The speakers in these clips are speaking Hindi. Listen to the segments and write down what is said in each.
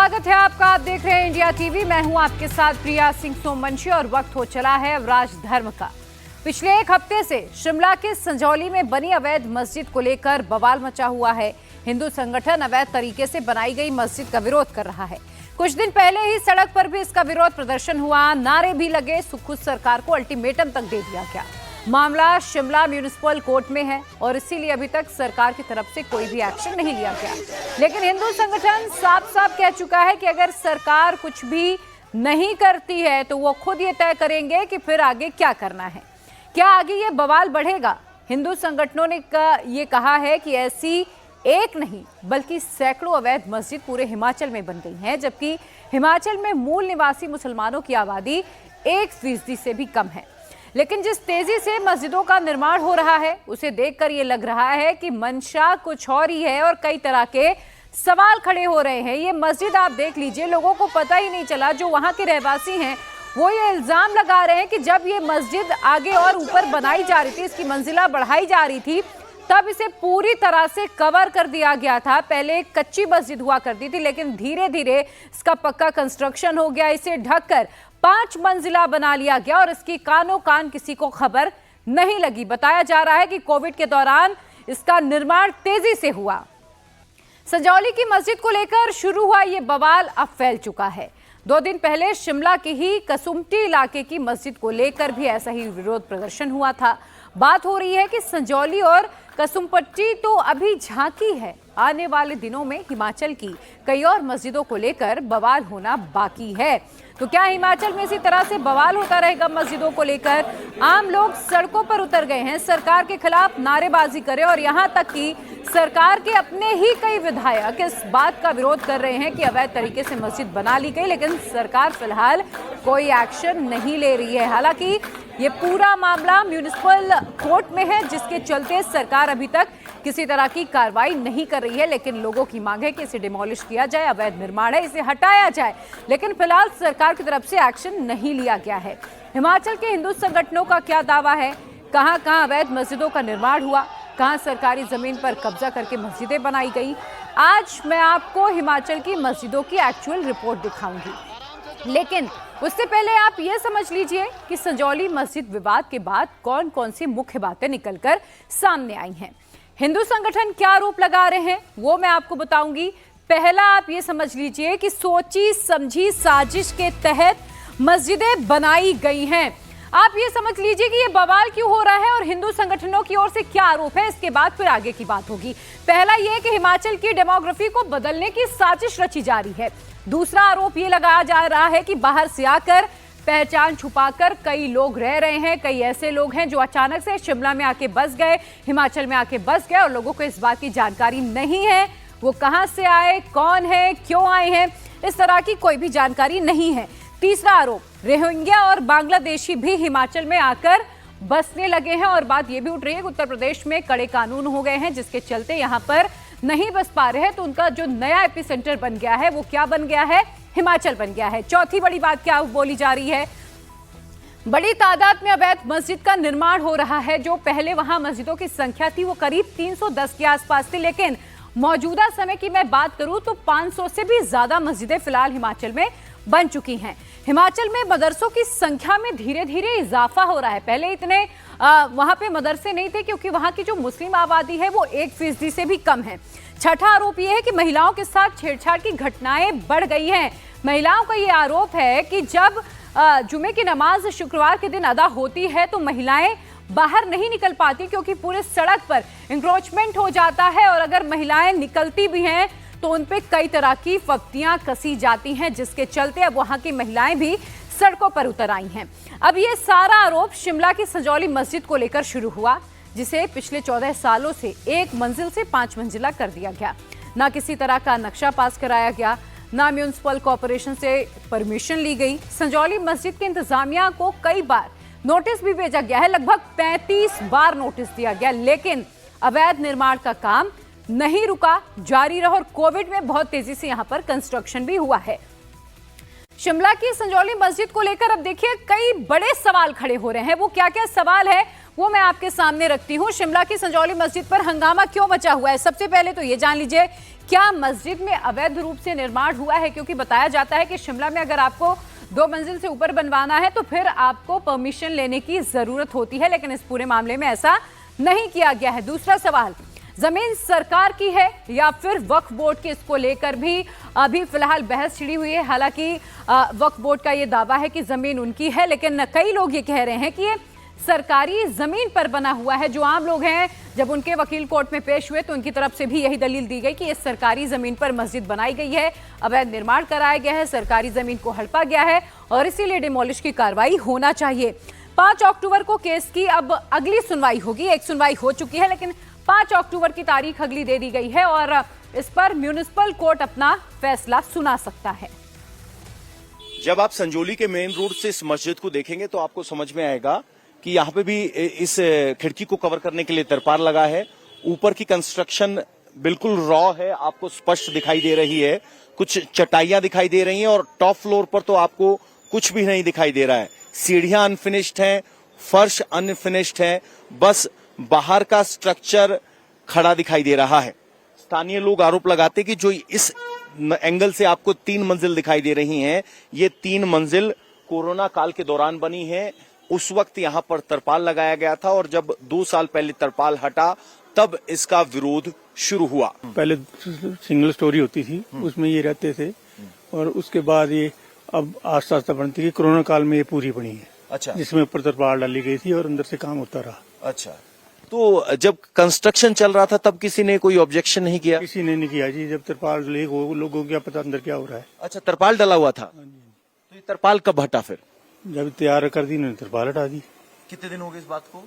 स्वागत है आपका। आप देख रहे हैं इंडिया टीवी। मैं हूं आपके साथ प्रिया सिंह सोमवंशी और वक्त हो चला है अवराज धर्म का। पिछले एक हफ्ते से शिमला के संजौली में बनी अवैध मस्जिद को लेकर बवाल मचा हुआ है। हिंदू संगठन अवैध तरीके से बनाई गई मस्जिद का विरोध कर रहा है। कुछ दिन पहले ही सड़क पर भी इसका विरोध प्रदर्शन हुआ, नारे भी लगे, खुद सरकार को अल्टीमेटम तक दे दिया गया। मामला शिमला म्यूनिसिपल कोर्ट में है और इसीलिए अभी तक सरकार की तरफ से कोई भी एक्शन नहीं लिया गया। लेकिन हिंदू संगठन साफ साफ कह चुका है कि अगर सरकार कुछ भी नहीं करती है तो वो खुद ये तय करेंगे कि फिर आगे क्या करना है। क्या आगे ये बवाल बढ़ेगा? हिंदू संगठनों ने ये कहा है कि ऐसी एक नहीं बल्कि सैकड़ों अवैध मस्जिद पूरे हिमाचल में बन गई हैं, जबकि हिमाचल में मूल निवासी मुसलमानों की आबादी 1% से भी कम है। लेकिन जिस तेजी से मस्जिदों का निर्माण हो रहा है उसे देखकर ये लग रहा है कि मंशा कुछ और ही है और कई तरह के सवाल खड़े हो रहे हैं। ये मस्जिद आप देख लीजिए, लोगों को पता ही नहीं चला। जो वहां के रहवासी हैं वो ये इल्जाम लगा रहे हैं कि जब ये मस्जिद आगे और ऊपर बनाई जा रही थी, इसकी मंजिला बढ़ाई जा रही थी, तब इसे पूरी तरह से कवर कर दिया गया था। पहले एक कच्ची मस्जिद हुआ करती थी, लेकिन धीरे धीरे इसका पक्का कंस्ट्रक्शन हो गया। इसे ढककर 5 मंजिला बना लिया गया और इसकी कानों कान किसी को खबर नहीं लगी। बताया जा रहा है कि कोविड के दौरान इसका निर्माण तेजी से हुआ। संजौली की मस्जिद को लेकर शुरू हुआ ये बवाल अब फैल चुका है। 2 दिन पहले शिमला के ही कसुम्पटी इलाके की मस्जिद को लेकर भी ऐसा ही विरोध प्रदर्शन हुआ था। बात हो रही है कि संजौली और कसुम्पटी तो अभी झांकी है, आने वाले दिनों में हिमाचल की कई और मस्जिदों को लेकर बवाल होना बाकी है। तो क्या हिमाचल में इसी तरह से बवाल होता रहेगा मस्जिदों को लेकर? आम लोग सड़कों पर उतर गए हैं, सरकार के खिलाफ नारेबाजी करें और यहां तक कि सरकार के अपने ही कई विधायक इस बात का विरोध कर रहे हैं कि अवैध तरीके से मस्जिद बना ली गई, लेकिन सरकार फिलहाल कोई एक्शन नहीं ले रही है। हालांकि ये पूरा मामला म्यूनिसिपल कोर्ट में है, जिसके चलते सरकार अभी तक किसी तरह की कार्रवाई नहीं कर रही है। लेकिन लोगों की मांग है कि इसे डिमोलिश किया जाए, अवैध निर्माण है, इसे हटाया जाए। लेकिन फिलहाल सरकार की तरफ से एक्शन नहीं लिया गया है। हिमाचल के हिंदू संगठनों का क्या दावा है? कहां कहां अवैध मस्जिदों का निर्माण हुआ, कहां सरकारी जमीन पर कब्जा करके मस्जिदें बनाई गई? आज मैं आपको हिमाचल की मस्जिदों की एक्चुअल रिपोर्ट दिखाऊंगी। लेकिन उससे पहले आप ये समझ लीजिए कि संजौली मस्जिद विवाद के बाद कौन कौन सी मुख्य बातें निकलकर सामने आई हैं। हिंदू संगठन क्या आरोप लगा रहे हैं वो मैं आपको बताऊंगी। पहला आप ये समझ लीजिए कि सोची समझी साजिश के तहत मस्जिदें बनाई गई हैं। आप ये समझ लीजिए कि ये बवाल क्यों हो रहा है और हिंदू संगठनों की ओर से क्या आरोप है। इसके बाद फिर आगे की बात होगी। पहला ये कि हिमाचल की डेमोग्राफी को बदलने की साजिश रची जा रही है। दूसरा आरोप ये लगाया जा रहा है कि बाहर से आकर पहचान छुपाकर कई लोग रह रहे हैं। कई ऐसे लोग हैं जो अचानक से शिमला में आके बस गए, हिमाचल में आके बस गए और लोगों को इस बात की जानकारी नहीं है वो कहां से आए, कौन है, क्यों आए हैं, इस तरह की कोई भी जानकारी नहीं है। तीसरा आरोप, रोहिंग्या और बांग्लादेशी भी हिमाचल में आकर बसने लगे हैं और बात यह भी उठ रही है कि उत्तर प्रदेश में कड़े कानून हो गए हैं, जिसके चलते यहां पर नहीं बस पा रहे हैं। तो उनका जो नया एपिसेंटर बन गया है वो क्या बन गया है? हिमाचल बन गया है। चौथी बड़ी बात क्या बोली जा रही है? बड़ी तादाद में अवैध मस्जिद का निर्माण हो रहा है। जो पहले वहां मस्जिदों की संख्या थी वो करीब 310 के आसपास थी, लेकिन मौजूदा समय की मैं बात करूं तो 500 से भी ज्यादा मस्जिदें फिलहाल हिमाचल में बन चुकी हैं। हिमाचल में मदरसों की संख्या में धीरे धीरे इजाफा हो रहा है। पहले इतने वहां पे मदरसे नहीं थे क्योंकि वहां की जो मुस्लिम आबादी है वो 1% से भी कम है। छठा आरोप यह है कि महिलाओं के साथ छेड़छाड़ की घटनाएं बढ़ गई हैं। महिलाओं का ये आरोप है कि जब जुमे की नमाज शुक्रवार के दिन अदा होती है तो महिलाएं बाहर नहीं निकल पाती क्योंकि पूरे सड़क पर इंक्रोचमेंट हो जाता है और अगर महिलाएं निकलती भी हैं तो उन पे कई तरह की फफ्तियां कसी जाती हैं, जिसके चलते अब वहां की महिलाएं भी सड़कों पर उतर आई हैं। अब ये सारा आरोप शिमला की संजौली मस्जिद को लेकर शुरू हुआ, जिसे पिछले 14 सालों से 1 मंजिल से 5 मंजिला कर दिया गया। ना किसी तरह का नक्शा पास कराया गया, ना म्यूनिसिपल कॉर्पोरेशन से परमिशन ली गई। संजौली मस्जिद के इंतजामिया को कई बार नोटिस भी भेजा गया है, लगभग 35 बार नोटिस दिया गया, लेकिन अवैध निर्माण का काम नहीं रुका, जारी रहा और कोविड में बहुत तेजी से यहां पर कंस्ट्रक्शन भी हुआ है। शिमला की संजौली मस्जिद को लेकर अब देखिए कई बड़े सवाल खड़े हो रहे हैं। वो क्या क्या सवाल है वो मैं आपके सामने रखती हूँ। शिमला की संजौली मस्जिद पर हंगामा क्यों मचा हुआ है? सबसे पहले तो ये जान लीजिए, क्या मस्जिद में अवैध रूप से निर्माण हुआ है? क्योंकि बताया जाता है कि शिमला में अगर आपको 2 मंजिल से ऊपर बनवाना है तो फिर आपको परमिशन लेने की जरूरत होती है, लेकिन इस पूरे मामले में ऐसा नहीं किया गया है। दूसरा सवाल, जमीन सरकार की है या फिर वक्फ बोर्ड की? इसको लेकर भी अभी फिलहाल बहस छिड़ी हुई है। हालांकि वक्फ बोर्ड का ये दावा है कि जमीन उनकी है, लेकिन कई लोग ये कह रहे हैं कि ये सरकारी जमीन पर बना हुआ है। जो आम लोग हैं, जब उनके वकील कोर्ट में पेश हुए तो उनकी तरफ से भी यही दलील दी गई कि ये सरकारी जमीन पर मस्जिद बनाई गई है, अवैध निर्माण कराया गया है, सरकारी जमीन को हड़पा गया है और इसीलिए डिमोलिश की कार्रवाई होना चाहिए। 5 अक्टूबर को केस की अब अगली सुनवाई होगी। एक सुनवाई हो चुकी है, लेकिन 5 अक्टूबर की तारीख अगली दे दी गई है और इस पर म्युनिसिपल कोर्ट अपना फैसला सुना सकता है। जब आप संजौली के मेन रोड से इस मस्जिद को देखेंगे तो आपको समझ में आएगा कि यहाँ पे भी इस खिड़की को कवर करने के लिए तिरपाल लगा है। ऊपर की कंस्ट्रक्शन बिल्कुल रॉ है, आपको स्पष्ट दिखाई दे रही है। कुछ चटाइयां दिखाई दे रही हैं और टॉप फ्लोर पर तो आपको कुछ भी नहीं दिखाई दे रहा है। सीढ़ियां अनफिनिश्ड हैं, फर्श अनफिनिश्ड है, बस बाहर का स्ट्रक्चर खड़ा दिखाई दे रहा है। स्थानीय लोग आरोप लगाते कि जो इस एंगल से आपको 3 मंजिल दिखाई दे रही हैं, ये 3 मंजिल कोरोना काल के दौरान बनी है। उस वक्त यहाँ पर तरपाल लगाया गया था और जब 2 साल पहले तरपाल हटा तब इसका विरोध शुरू हुआ। पहले सिंगल स्टोरी होती थी, उसमें ये रहते थे और उसके बाद ये अब आस्ता आस्ता बनती है। कोरोना काल में ये पूरी बनी है। अच्छा, जिसमें ऊपर तरपाल डाली गई थी और अंदर से काम होता रहा। अच्छा, तो जब कंस्ट्रक्शन चल रहा था तब किसी ने कोई ऑब्जेक्शन नहीं किया? किसी ने नहीं किया जी। जब तरपाल ले लोगों को क्या पता अंदर क्या हो रहा है। अच्छा, तरपाल डला हुआ था, तो ये तरपाल कब हटा? फिर जब तैयार कर दी उन्होंने तरपाल हटा दी। कितने दिन हो गए इस बात को?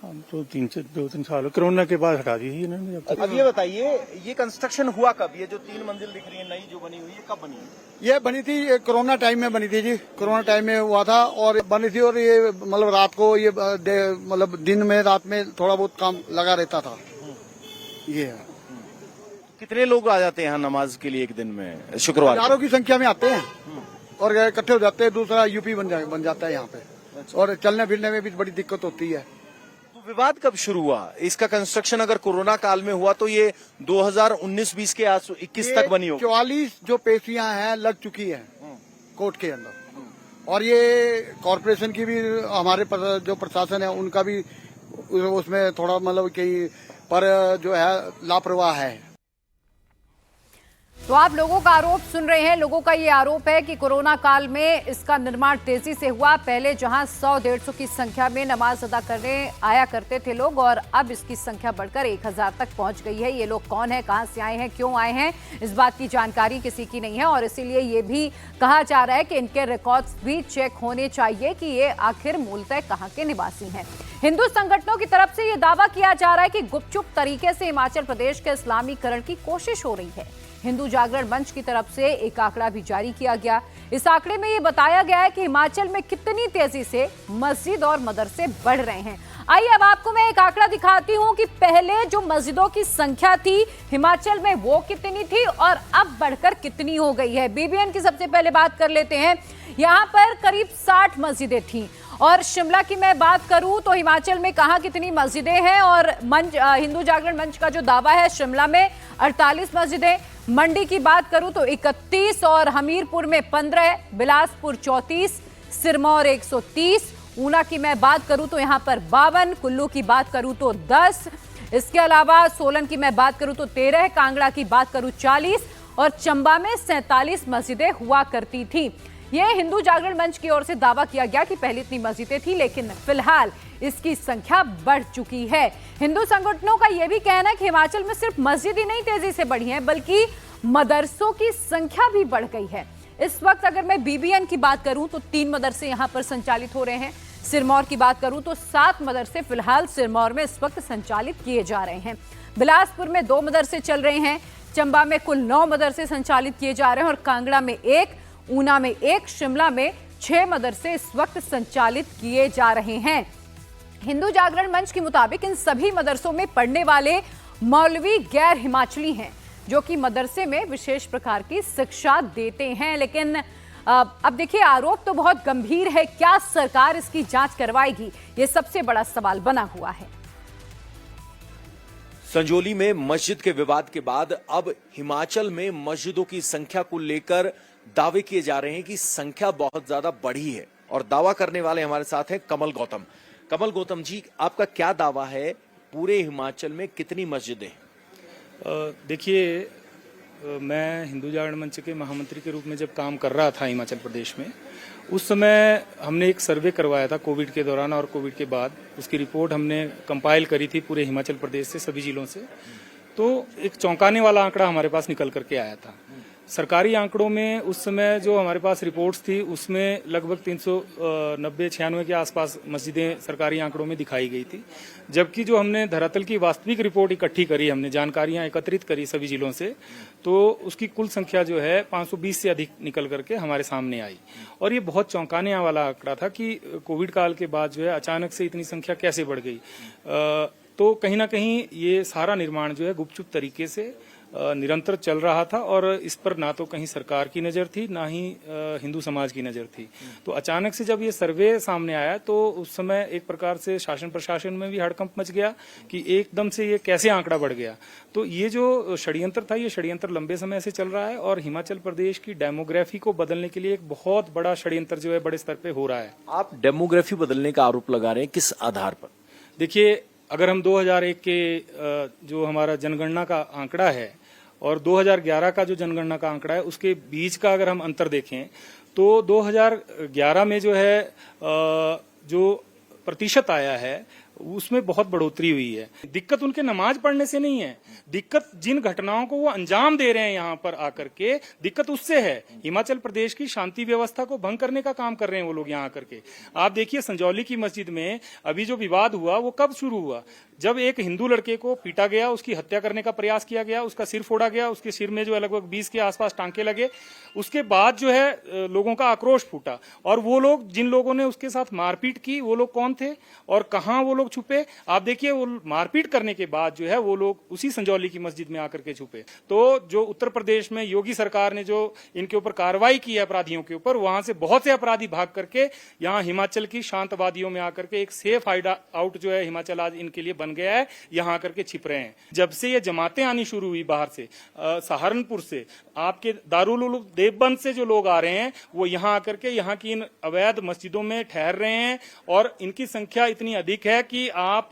हम तो 2-3 साल कोरोना के बाद हटा दी थी इन्होंने। अब ये बताइए, ये कंस्ट्रक्शन हुआ कब? ये जो 3 मंजिल दिख रही है नई जो बनी हुई है, कब बनी है? ये बनी थी, ये कोरोना टाइम में बनी थी जी। कोरोना टाइम में हुआ था और बनी थी और ये मतलब रात को ये मतलब दिन में रात में थोड़ा बहुत काम लगा रहता था। ये है। कितने लोग आ जाते हैं यहाँ नमाज के लिए एक दिन में? शुक्रवार हजारों की संख्या में आते हैं और इकट्ठे हो जाते हैं। दूसरा यूपी बन जाता है यहाँ पे और चलने फिरने में भी बड़ी दिक्कत होती है। तो विवाद कब शुरू हुआ? इसका कंस्ट्रक्शन अगर कोरोना काल में हुआ तो ये 2019-20 के 21 तक बनी होगी। 44 जो पेशियां हैं लग चुकी है कोर्ट के अंदर और ये कॉरपोरेशन की भी, हमारे जो प्रशासन है उनका भी उसमें थोड़ा मतलब कि पर जो है लापरवाह है। तो आप लोगों का आरोप सुन रहे हैं। लोगों का ये आरोप है कि कोरोना काल में इसका निर्माण तेजी से हुआ। पहले जहां 100-150 की संख्या में नमाज अदा करने आया करते थे लोग, और अब इसकी संख्या बढ़कर 1000 तक पहुंच गई है। ये लोग कौन है, कहां से आए हैं, क्यों आए हैं, इस बात की जानकारी किसी की नहीं है और इसीलिए ये भी कहा जा रहा है कि इनके रिकॉर्ड्स भी चेक होने चाहिए कि ये आखिर मूलतः कहां के निवासी हैं। हिंदू संगठनों की तरफ से ये दावा किया जा रहा है कि गुपचुप तरीके से हिमाचल प्रदेश के इस्लामीकरण की कोशिश हो रही है। हिंदू जागरण मंच की तरफ से एक आंकड़ा भी जारी किया गया। इस आंकड़े में ये बताया गया है कि हिमाचल में कितनी तेजी से मस्जिद और मदरसे बढ़ रहे हैं। आइए अब आपको मैं एक आंकड़ा दिखाती हूं कि पहले जो मस्जिदों की संख्या थी हिमाचल में वो कितनी थी और अब बढ़कर कितनी हो गई है। बीबीएन की सबसे पहले बात कर लेते हैं। यहाँ पर करीब 60 मस्जिदें थी और शिमला की मैं बात करूं तो हिमाचल में कहां कितनी मस्जिदें हैं। और हिंदू जागरण मंच का जो दावा है, शिमला में 48 मस्जिदें, मंडी की बात करूं तो 31 और हमीरपुर में 15, बिलासपुर 34, सिरमौर 130, ऊना की मैं बात करूं तो यहां पर 52, कुल्लू की बात करूं तो 10, इसके अलावा सोलन की मैं बात करूं तो 13, कांगड़ा की बात करूं 40 और चंबा में 47 मस्जिदें हुआ करती थी। ये हिंदू जागरण मंच की ओर से दावा किया गया कि पहले इतनी मस्जिदें थी, लेकिन फिलहाल इसकी संख्या बढ़ चुकी है। हिंदू संगठनों का यह भी कहना है कि हिमाचल में सिर्फ मस्जिद ही नहीं तेजी से बढ़ी है, बल्कि मदरसों की संख्या भी बढ़ गई है। इस वक्त अगर मैं बीबीएन की बात करूं तो 3 मदरसे यहां पर संचालित हो रहे हैं। सिरमौर की बात करूं तो 7 मदरसे फिलहाल सिरमौर में इस वक्त संचालित किए जा रहे हैं। बिलासपुर में 2 मदरसे चल रहे हैं, चंबा में कुल 9 मदरसे संचालित किए जा रहे हैं और कांगड़ा में 1, ऊना में 1, शिमला में 6 मदरसे इस वक्त संचालित किए जा रहे हैं। हिंदू जागरण मंच के मुताबिक इन सभी मदरसों में पढ़ने वाले मौलवी गैर हिमाचली हैं, जो कि मदरसे में विशेष प्रकार की शिक्षा देते हैं। लेकिन अब देखिए, आरोप तो बहुत गंभीर है, क्या सरकार इसकी जांच करवाएगी, ये सबसे बड़ा सवाल बना हुआ है। संजौली में मस्जिद के विवाद के बाद अब हिमाचल में मस्जिदों की संख्या को लेकर दावे किए जा रहे हैं कि संख्या बहुत ज्यादा बढ़ी है। और दावा करने वाले हमारे साथ हैं कमल गौतम। कमल गौतम जी, आपका क्या दावा है, पूरे हिमाचल में कितनी मस्जिदें? देखिए, मैं हिंदू जागरण मंच के महामंत्री के रूप में जब काम कर रहा था हिमाचल प्रदेश में, उस समय हमने एक सर्वे करवाया था कोविड के दौरान और कोविड के बाद। उसकी रिपोर्ट हमने कंपाइल करी थी पूरे हिमाचल प्रदेश से, सभी जिलों से। तो एक चौंकाने वाला आंकड़ा हमारे पास निकल करके आया था। सरकारी आंकड़ों में उस समय जो हमारे पास रिपोर्ट्स थी, उसमें लगभग 390-96 के आसपास मस्जिदें सरकारी आंकड़ों में दिखाई गई थी। जबकि जो हमने धरातल की वास्तविक रिपोर्ट इकट्ठी करी, हमने जानकारियां एकत्रित करी सभी जिलों से, तो उसकी कुल संख्या जो है 520 से अधिक निकल करके हमारे सामने आई। और ये बहुत चौंकाने वाला आंकड़ा था कि कोविड काल के बाद जो है अचानक से इतनी संख्या कैसे बढ़ गई। तो कहीं ना कहीं ये सारा निर्माण जो है गुपचुप तरीके से निरंतर चल रहा था और इस पर ना तो कहीं सरकार की नजर थी, ना ही हिंदू समाज की नजर थी। तो अचानक से जब ये सर्वे सामने आया तो उस समय एक प्रकार से शासन प्रशासन में भी हड़कंप मच गया कि एकदम से ये कैसे आंकड़ा बढ़ गया। तो ये जो षड्यंत्र था, ये षड्यंत्र लंबे समय से चल रहा है और हिमाचल प्रदेश की डेमोग्राफी को बदलने के लिए एक बहुत बड़ा षड्यंत्र जो है बड़े स्तर पे हो रहा है। आप डेमोग्राफी बदलने का आरोप लगा रहे हैं, किस आधार पर? देखिए, अगर हम 2001 के जो हमारा जनगणना का आंकड़ा है और 2011 का जो जनगणना का आंकड़ा है, उसके बीच का अगर हम अंतर देखें तो 2011 में जो है जो प्रतिशत आया है उसमें बहुत बढ़ोतरी हुई है। दिक्कत उनके नमाज पढ़ने से नहीं है, दिक्कत जिन घटनाओं को वो अंजाम दे रहे हैं यहाँ पर आकर के, दिक्कत उससे है। हिमाचल प्रदेश की शांति व्यवस्था को भंग करने का काम कर रहे हैं वो लोग यहाँ आकर के। आप देखिए, संजौली की मस्जिद में अभी जो विवाद हुआ वो कब शुरू हुआ? जब एक हिंदू लड़के को पीटा गया, उसकी हत्या करने का प्रयास किया गया, उसका सिर फोड़ा गया, उसके सिर में जो है लगभग 20 के आसपास टांके लगे। उसके बाद जो है लोगों का आक्रोश फूटा और वो लोग, जिन लोगों ने उसके साथ मारपीट की, वो लोग कौन थे और कहां वो लोग छुपे? आप देखिए, वो मारपीट करने के बाद जो है वो लोग उसी संजौली की मस्जिद में आकर के छुपे। तो जो उत्तर प्रदेश में योगी सरकार ने जो इनके ऊपर कार्रवाई की है अपराधियों के ऊपर, वहां से बहुत से अपराधी भाग करके यहाँ हिमाचल की शांतवादियों में आकर के एक सेफ हाइड आउट जो है हिमाचल आज इनके लिए बन गया है, यहाँ आकर के छिप रहे हैं। जब से ये जमातें आनी शुरू हुई बाहर से, सहारनपुर से, आपके दारुल उलूम देवबंद से जो लोग आ रहे हैं, वो यहाँ आकर के यहाँ की इन अवैध मस्जिदों में ठहर रहे हैं और इनकी संख्या इतनी अधिक है कि आप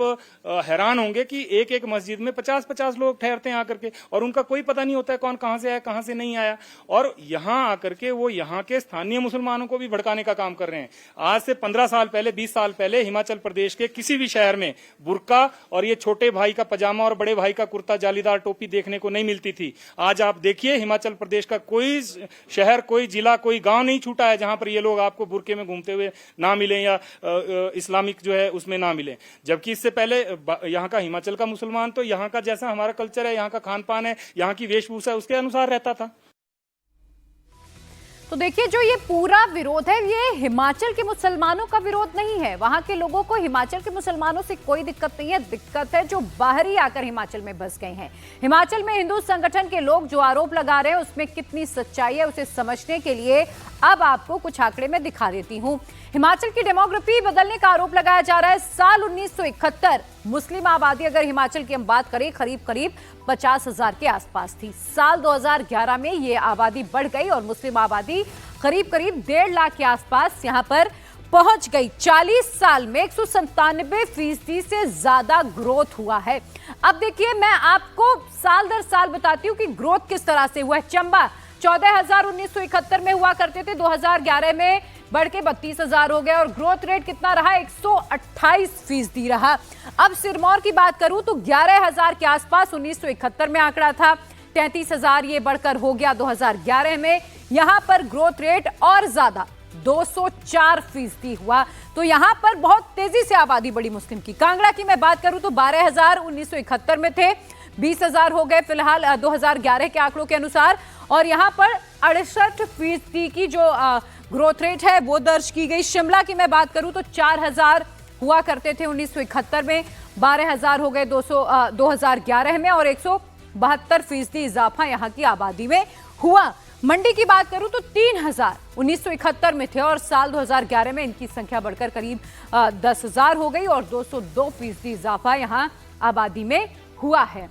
हैरान होंगे कि एक एक मस्जिद में 50-50 लोग ठहरते हैं आकर के और उनका कोई पता नहीं होता है कौन कहां से आया, कहां से नहीं आया। और यहां आकर के वो यहाँ के स्थानीय मुसलमानों को भी भड़काने का काम कर रहे हैं। आज से 15 साल पहले, 20 साल पहले हिमाचल प्रदेश के किसी भी शहर में बुर्का और ये छोटे भाई का पजामा और बड़े भाई का कुर्ता, जालीदार टोपी देखने को नहीं मिलती थी। आज आप देखिए, हिमाचल प्रदेश का कोई शहर, कोई जिला, कोई गांव नहीं छूटा है जहां पर ये लोग आपको बुर्के में घूमते हुए ना मिले या इस्लामिक जो है उसमें ना मिले। जबकि इससे पहले यहाँ का हिमाचल का मुसलमान तो यहाँ का जैसा हमारा कल्चर है, यहाँ का खान पान है, यहाँ की वेशभूषा है, उसके अनुसार रहता था। तो देखिए, जो ये पूरा विरोध है, ये हिमाचल के मुसलमानों का विरोध नहीं है। वहां के लोगों को हिमाचल के मुसलमानों से कोई दिक्कत नहीं है, दिक्कत है जो बाहरी आकर हिमाचल में बस गए हैं। हिमाचल में हिंदू संगठन के लोग जो आरोप लगा रहे हैं उसमें कितनी सच्चाई है, उसे समझने के लिए अब आपको कुछ आंकड़े में दिखा देती हूं। हिमाचल की डेमोग्राफी बदलने का आरोप लगाया जा रहा है। साल 1971 मुस्लिम आबादी अगर हिमाचल की हम बात करें, करीब 50,000 के आसपास थी। साल 2011 में ये आबादी बढ़ गई और मुस्लिम आबादी करीब 1.5 लाख के आसपास यहां पर पहुंच गई। 40 साल में 197% से ज्यादा ग्रोथ हुआ है। अब देखिए, मैं आपको साल दर साल बताती हूं कि ग्रोथ किस तरह से हुआ है। चंबा 14,000 1971 में हुआ करते थे, 2011 में बढ़ के 32,000 हो गए और ग्रोथ रेट कितना रहा? 128% रहा। अब सिरमौर की बात करूं तो 11,000 के आसपास 1971 में आंकड़ा था, 33,000 ये बढ़कर हो गया 2011 में। यहां पर ग्रोथ रेट और ज्यादा 204% हुआ। तो यहां पर बहुत तेजी से आबादी बढ़ी मुस्लिम की। कांगड़ा की मैं बात करूं तो 12,000 1971 में थे, 20,000 हो गए फिलहाल 2011 के आंकड़ों के अनुसार। और यहां पर 68% की जो ग्रोथ रेट है वो दर्ज की गई। शिमला की मैं बात करूं तो 4,000 हुआ करते थे 1971 में, 12,000 हो गए 2011 में और 172% इजाफा यहां की आबादी में हुआ। मंडी की बात करूं तो 3000 1971 में थे और साल 2011 में इनकी संख्या बढ़कर करीब 10,000 हो गई और 202% इजाफा यहां आबादी में हुआ है।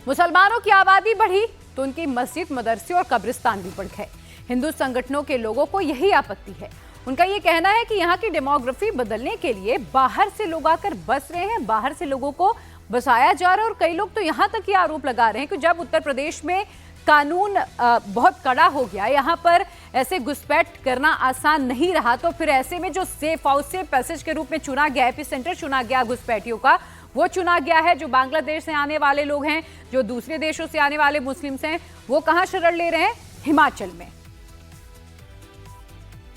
मुसलमानों की आबादी बढ़ी तो उनकी मस्जिद, मदरसे और कब्रिस्तान भी बढ़ गए। हिंदू संगठनों के लोगों को यही आपत्ति है। उनका यह कहना है कि यहाँ की डेमोग्राफी बदलने के लिए बाहर से लोग आकर बस रहे हैं, बाहर से लोगों को बसाया जा रहा है और कई लोग तो यहाँ तक ये आरोप लगा रहे हैं कि जब उत्तर प्रदेश में कानून बहुत कड़ा हो गया, यहाँ पर ऐसे घुसपैठ करना आसान नहीं रहा, तो फिर ऐसे में जो सेफ हाउस से पैसेज के रूप में चुना गया, एपी सेंटर चुना गया घुसपैठियों का, वो चुना गया है। जो बांग्लादेश से आने वाले लोग हैं, जो दूसरे देशों से आने वाले मुस्लिम्स हैं, वो कहां शरण ले रहे हैं? हिमाचल में।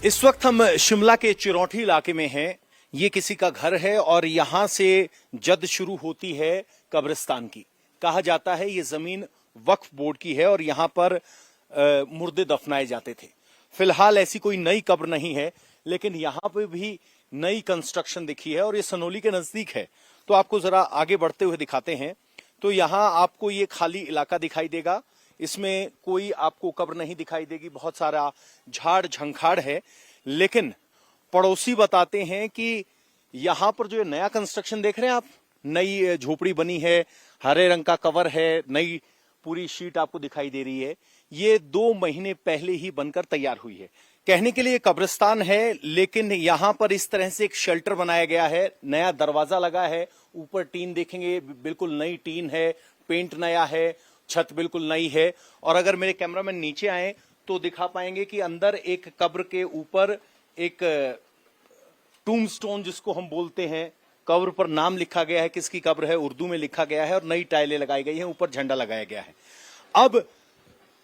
इस वक्त हम शिमला के चिरौठी इलाके में हैं। ये किसी का घर है और यहां से जद शुरू होती है कब्रिस्तान की। कहा जाता है ये जमीन वक्फ बोर्ड की है और यहां पर मुर्दे दफनाए जाते थे। फिलहाल ऐसी कोई नई कब्र नहीं है, लेकिन यहां पे भी नई कंस्ट्रक्शन दिखी है और ये सनोली के नजदीक है। तो आपको जरा आगे बढ़ते हुए दिखाते हैं। तो यहां आपको ये खाली इलाका दिखाई देगा, इसमें कोई आपको कब्र नहीं दिखाई देगी, बहुत सारा झाड़ झंखाड़ है। लेकिन पड़ोसी बताते हैं कि यहां पर जो नया कंस्ट्रक्शन देख रहे हैं आप, नई झोपड़ी बनी है, हरे रंग का कवर है, नई पूरी शीट आपको दिखाई दे रही है, ये 2 महीने पहले ही बनकर तैयार हुई है। कहने के लिए कब्रिस्तान है, लेकिन यहां पर इस तरह से एक शेल्टर बनाया गया है, नया दरवाजा लगा है, ऊपर टीन देखेंगे बिल्कुल नई टीन है, पेंट नया है, छत बिल्कुल नई है। और अगर मेरे कैमरामैन नीचे आए तो दिखा पाएंगे कि अंदर एक कब्र के ऊपर एक टूमस्टोन जिसको हम बोलते हैं, कब्र पर नाम लिखा गया है, किसकी कब्र है उर्दू में लिखा गया है और नई टाइलें लगाई गई हैं, ऊपर झंडा लगाया गया है। अब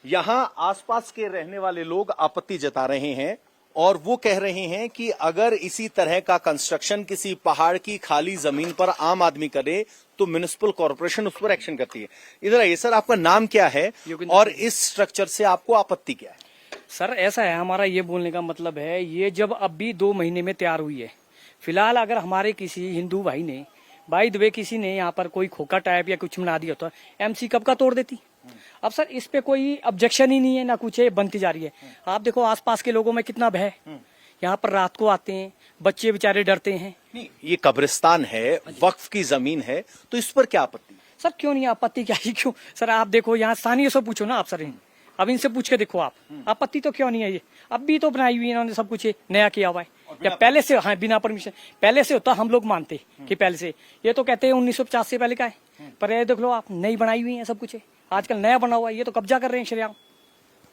यहां आसपास के रहने वाले लोग आपत्ति जता रहे हैं और वो कह रहे हैं कि अगर इसी तरह का कंस्ट्रक्शन किसी पहाड़ की खाली जमीन पर आम आदमी करे तो म्युनिसिपल कॉर्पोरेशन उस पर एक्शन करती है। इधर आइए सर, आपका नाम क्या है और इस स्ट्रक्चर से आपको आपत्ति क्या है? सर ऐसा है, हमारा ये बोलने का मतलब है, ये जब अब भी 2 महीने में तैयार हुई है। फिलहाल अगर हमारे किसी हिंदू भाई ने बाय द वे किसी ने यहाँ पर कोई खोखा टाइप या कुछ बना दिया होता, एमसी कब का तोड़ देती। अब सर इस पे कोई ऑब्जेक्शन ही नहीं है, ना कुछ है, बनती जा रही है। आप देखो आसपास के लोगों में कितना भय, यहाँ पर रात को आते हैं, बच्चे बेचारे डरते हैं। नहीं, ये कब्रिस्तान है, वक्फ की जमीन है, तो इस पर क्या आपत्ति? सर क्यों नहीं आपत्ति, क्या ही क्यों सर, आप देखो यहाँ स्थानीय से पूछो ना आप सर, अब इनसे पूछ के देखो आप, आपत्ति तो क्यों नहीं है। ये अब भी तो बनाई हुई इन्होंने सब कुछ नया किया हुआ है, या पहले से, हाँ बिना परमिशन पहले से होता हम लोग मानते कि पहले से। ये तो कहते हैं 1950 से पहले का है, पर ये देख लो आप, नई बनाई हुई है सब कुछ है, आजकल नया बना हुआ है, ये तो कब्जा कर रहे हैं शरियाम।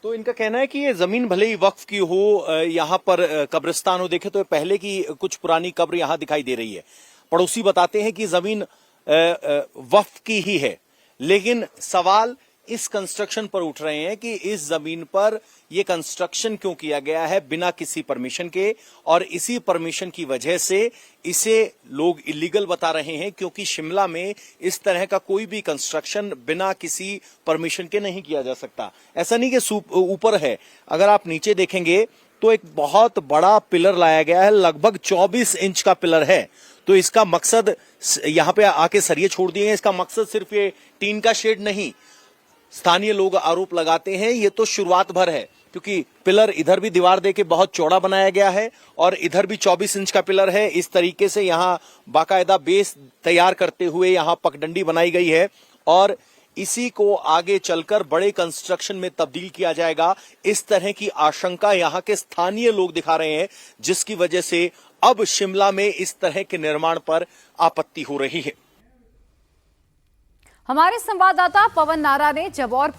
तो इनका कहना है कि ये जमीन भले ही वक्फ की हो, यहाँ पर कब्रिस्तान हो, देखे तो पहले की कुछ पुरानी कब्र यहाँ दिखाई दे रही है। पड़ोसी बताते हैं कि जमीन वक्फ की ही है, लेकिन सवाल इस कंस्ट्रक्शन पर उठ रहे हैं कि इस जमीन पर यह कंस्ट्रक्शन क्यों किया गया है बिना किसी परमिशन के, और इसी परमिशन की वजह से इसे लोग इलीगल बता रहे हैं, क्योंकि शिमला में इस तरह का कोई भी कंस्ट्रक्शन बिना किसी परमिशन के नहीं किया जा सकता। ऐसा नहीं कि ऊपर है, अगर आप नीचे देखेंगे तो एक बहुत बड़ा पिलर लाया गया है, लगभग 24 इंच का पिलर है। तो इसका मकसद, यहाँ पे आके सरिये छोड़ दिए हैं, इसका मकसद सिर्फ ये टीन का शेड नहीं। स्थानीय लोग आरोप लगाते हैं ये तो शुरुआत भर है, क्योंकि पिलर इधर भी दीवार देके बहुत चौड़ा बनाया गया है और इधर भी 24 इंच का पिलर है। इस तरीके से यहाँ बाकायदा बेस तैयार करते हुए यहाँ पगडंडी बनाई गई है और इसी को आगे चलकर बड़े कंस्ट्रक्शन में तब्दील किया जाएगा। इस तरह की आशंका यहाँ के स्थानीय लोग दिखा रहे हैं, जिसकी वजह से अब शिमला में इस तरह के निर्माण पर आपत्ति हो रही है। हमारे संवाददाता पवन नारा ने जब और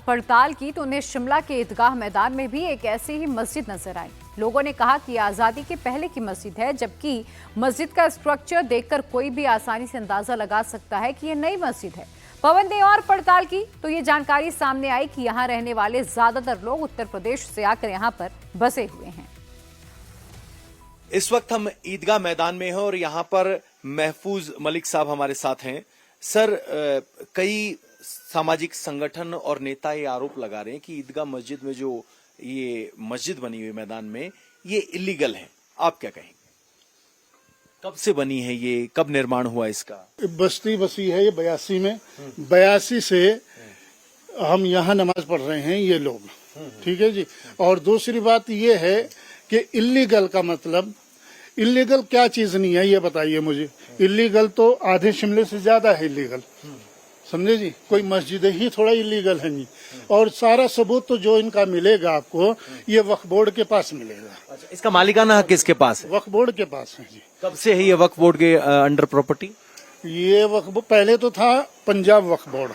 पड़ताल की तो उन्हें शिमला के ईदगाह मैदान में भी एक ऐसी ही मस्जिद नजर आई। लोगों ने कहा कि आजादी के पहले की मस्जिद है, जबकि मस्जिद का स्ट्रक्चर देखकर कोई भी आसानी से अंदाजा लगा सकता है कि यह नई मस्जिद है। पवन ने और पड़ताल की तो ये जानकारी सामने आई कि यहाँ रहने वाले ज्यादातर लोग उत्तर प्रदेश से आकर यहाँ पर बसे हुए हैं। इस वक्त हम ईदगाह मैदान में हैं और यहाँ पर महफूज मलिक साहब हमारे साथ हैं। सर, कई सामाजिक संगठन और नेता ये आरोप लगा रहे हैं कि ईदगाह मस्जिद में जो ये मस्जिद बनी हुई मैदान में ये इलीगल है, आप क्या कहेंगे? कब से बनी है ये, कब निर्माण हुआ इसका? बस्ती बसी है ये 82 में, 82 से हम यहाँ नमाज पढ़ रहे हैं ये लोग। ठीक है जी। और दूसरी बात ये है कि इलीगल का मतलब, इलीगल क्या चीज नहीं है ये बताइए मुझे। इलीगल तो आधे शिमले से ज्यादा है इलीगल, समझे जी। कोई मस्जिद ही थोड़ा इलीगल है नहीं। और सारा सबूत तो जो इनका मिलेगा आपको, ये वक्फ बोर्ड के पास मिलेगा। अच्छा, इसका मालिकाना हक किसके पास है? वक्फ बोर्ड के पास है जी। कब से है ये वक्फ बोर्ड के अंडर प्रॉपर्टी? ये वक्फ पहले तो था पंजाब वक्फ बोर्ड,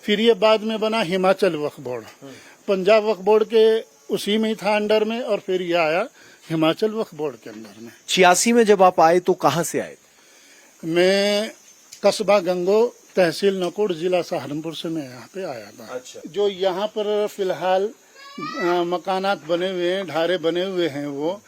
फिर ये बाद में बना हिमाचल वक्फ बोर्ड। पंजाब वक्फ बोर्ड के उसी में ही था अंडर में, और फिर ये आया हिमाचल वक्फ बोर्ड के अंदर में। 86 में जब आप आए तो कहाँ से आए? मैं कस्बा गंगो, तहसील नकोड़, जिला सहारनपुर से मैं यहाँ पे आया था। अच्छा। जो यहाँ पर फिलहाल मकानात बने हुए हैं, ढारे बने हुए हैं, वो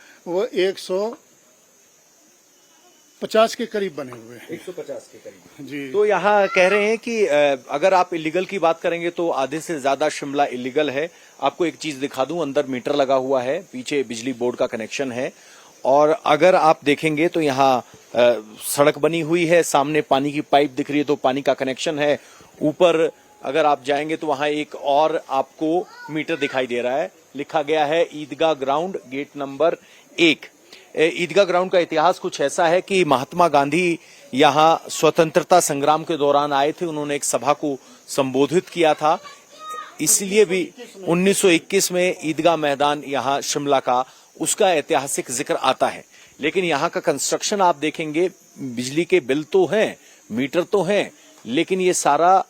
150 के करीब बने हुए हैं। 150 के करीब जी। तो यहाँ कह रहे हैं कि अगर आप इलीगल की बात करेंगे तो आधे से ज्यादा शिमला इलीगल है। आपको एक चीज दिखा दूं, अंदर मीटर लगा हुआ है, पीछे बिजली बोर्ड का कनेक्शन है, और अगर आप देखेंगे तो यहाँ सड़क बनी हुई है, सामने पानी की पाइप दिख रही है तो पानी का कनेक्शन है। ऊपर अगर आप जाएंगे तो वहां एक और आपको मीटर दिखाई दे रहा है, लिखा गया है ईदगाह ग्राउंड, गेट नंबर 1। ईदगाह ग्राउंड का इतिहास कुछ ऐसा है कि महात्मा गांधी यहाँ स्वतंत्रता संग्राम के दौरान आए थे, उन्होंने एक सभा को संबोधित किया था, इसलिए भी 1921 में ईदगाह मैदान यहाँ शिमला का, उसका ऐतिहासिक जिक्र आता है। लेकिन यहाँ का कंस्ट्रक्शन आप देखेंगे, बिजली के बिल तो हैं, मीटर तो हैं, लेकिन ये सारा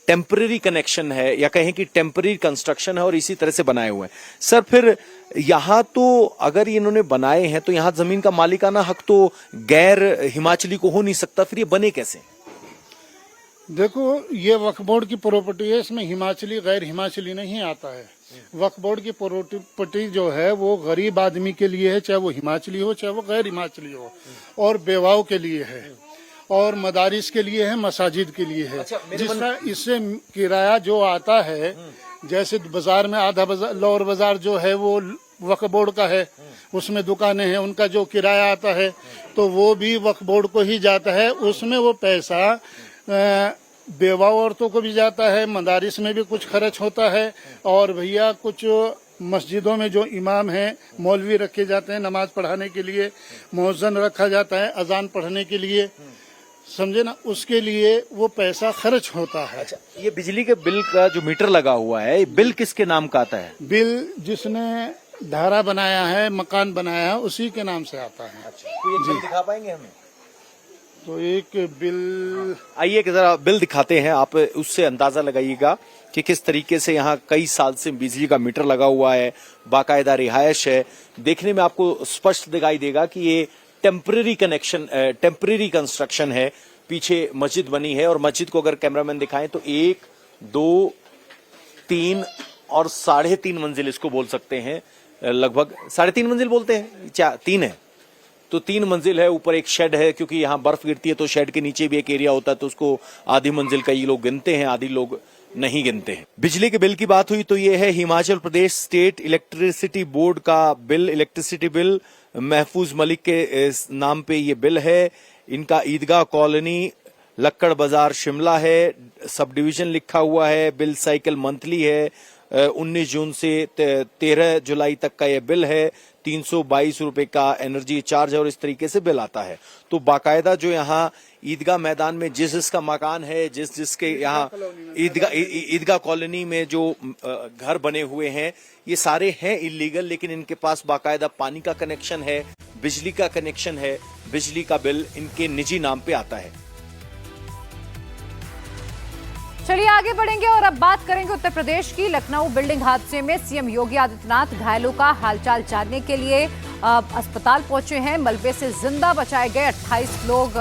टेम्पररी कनेक्शन है, या कहें कि टेम्पररी कंस्ट्रक्शन है, और इसी तरह से बनाए हुए हैं। सर, फिर यहाँ तो अगर इन्होंने बनाए हैं तो यहाँ जमीन का मालिकाना हक तो गैर हिमाचली को हो नहीं सकता, फिर ये बने कैसे? देखो, ये वक्फ बोर्ड की प्रॉपर्टी है, इसमें हिमाचली गैर हिमाचली नहीं आता है। वक्फ बोर्ड की प्रॉपर्टी जो है वो गरीब आदमी के लिए है, चाहे वो हिमाचली हो चाहे वो गैर हिमाचली हो, और बेवाओं के लिए है, और मदारिस के लिए है, मसाजिद के लिए है। अच्छा, जिसका इससे किराया जो आता है, जैसे बाजार में आधा बाजार, लोअर बाजार जो है वो वक्फ बोर्ड का है, उसमें दुकानें हैं, उनका जो किराया आता है तो वो भी वक्फ बोर्ड को ही जाता है। उसमें वो पैसा बेवा औरतों को भी जाता है, मदारिस में भी कुछ खर्च होता है, और भैया कुछ मस्जिदों में जो इमाम हैं, मौलवी रखे जाते हैं नमाज पढ़ाने के लिए, मुअज्जिन रखा जाता है अजान पढ़ने के लिए, समझे ना, उसके लिए वो पैसा खर्च होता है। अच्छा, ये बिजली के बिल का जो मीटर लगा हुआ है, बिल किसके नाम का आता है? बिल जिसने धारा बनाया है, मकान बनाया है, उसी के नाम से आता है। अच्छा, तो ये बिल दिखा पाएंगे हमें? तो एक बिल, आइए कि जरा बिल दिखाते हैं, आप उससे अंदाजा लगाइएगा कि किस तरीके से यहाँ कई साल से बिजली का मीटर लगा हुआ है, बाकायदा रिहायश है। देखने में आपको स्पष्ट दिखाई देगा कि ये टेम्पररी कनेक्शन, टेम्पररी कंस्ट्रक्शन है। पीछे मस्जिद बनी है, और मस्जिद को अगर कैमरामैन दिखाएं तो 1, 2, 3 और 3.5 मंजिल इसको बोल सकते हैं, लगभग 3.5 मंजिल बोलते हैं, 3 है तो 3 मंजिल है। ऊपर एक शेड है, क्योंकि यहाँ बर्फ गिरती है तो शेड के नीचे भी एक एरिया होता है, तो उसको आधी मंजिल कई लोग गिनते हैं, आधी लोग नहीं गिनते हैं। बिजली के बिल की बात हुई तो ये है Himachal Pradesh state electricity board का बिल, इलेक्ट्रिसिटी बिल। महफूज मलिक के नाम पे ये बिल है। इनका ईदगाह कॉलोनी, लक्कड़ बाजार, शिमला है, सब डिवीजन लिखा हुआ है। बिल साइकिल मंथली है, 19 जून से 13 जुलाई तक का ये बिल है। 322 रुपए का एनर्जी चार्ज है, और इस तरीके से बिल आता है। तो बाकायदा जो यहाँ ईदगाह मैदान में जिसका मकान है, जिसके यहाँ ईदगाह कॉलोनी में जो घर बने हुए हैं, ये सारे हैं इलीगल, लेकिन इनके पास बाकायदा पानी का कनेक्शन है, बिजली का कनेक्शन है, बिजली का बिल इनके निजी नाम पे आता है। चलिए आगे बढ़ेंगे और अब बात करेंगे उत्तर प्रदेश की। लखनऊ बिल्डिंग हादसे में सीएम योगी आदित्यनाथ घायलों का हालचाल जानने के लिए अस्पताल पहुंचे हैं। मलबे से जिंदा बचाए गए 28 लोग